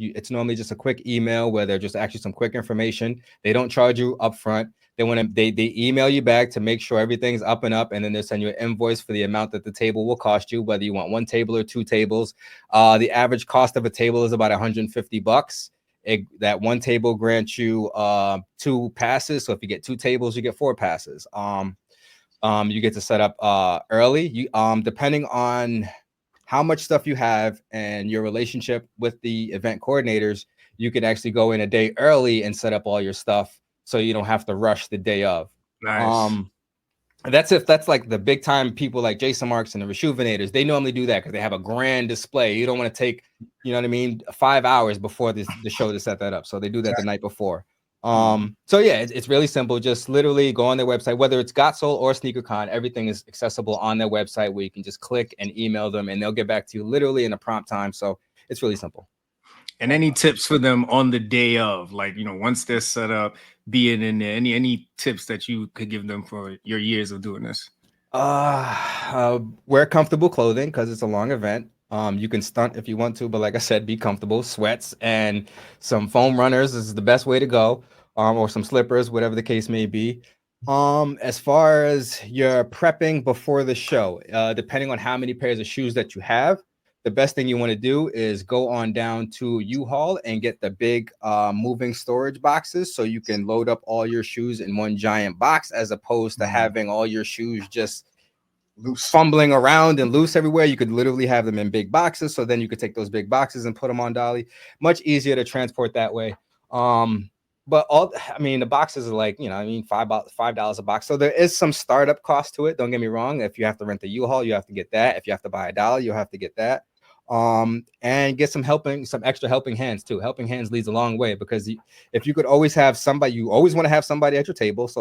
It's normally just a quick email where they're just actually some quick information. They don't charge you upfront. They email you back to make sure everything's up and up, and then they'll send you an invoice for the amount that the table will cost you, whether you want one table or two tables. The average cost of a table is about $150. That one table grants you 2 passes. So if you get 2 tables, you get 4 passes. You get to set up early. You depending on how much stuff you have and your relationship with the event coordinators, you can actually go in a day early and set up all your stuff so you don't have to rush the day of. Nice. That's if that's like the big time people like Jason Marks and the Rejuvenators. They normally do that because they have a grand display. You don't want to take, you know what I mean, 5 hours before the show to set that up. So they do that the night before. So yeah, it's really simple. Just literally go on their website, whether it's GotSole or SneakerCon, everything is accessible on their website where you can just click and email them and they'll get back to you literally in a prompt time. So it's really simple. And any tips for them on the day of, like, you know, once they're set up, being in there, any tips that you could give them for your years of doing this? Wear comfortable clothing because it's a long event. You can stunt if you want to, but like I said, be comfortable. Sweats and some foam runners is the best way to go, or some slippers, whatever the case may be. As far as your prepping before the show, depending on how many pairs of shoes that you have, the best thing you want to do is go on down to U-Haul and get the big moving storage boxes so you can load up all your shoes in one giant box, as opposed to having all your shoes just loose, fumbling around and loose everywhere. You could literally have them in big boxes, so then you could take those big boxes and put them on dolly. Much easier to transport that way. But the boxes are like, you know, I mean, $5 a box. So there is some startup cost to it. Don't get me wrong. If you have to rent the U-Haul, you have to get that. If you have to buy a dolly, you'll have to get that. And get some extra helping hands too. Helping hands leads a long way, because if you could always have somebody, you always want to have somebody at your table. So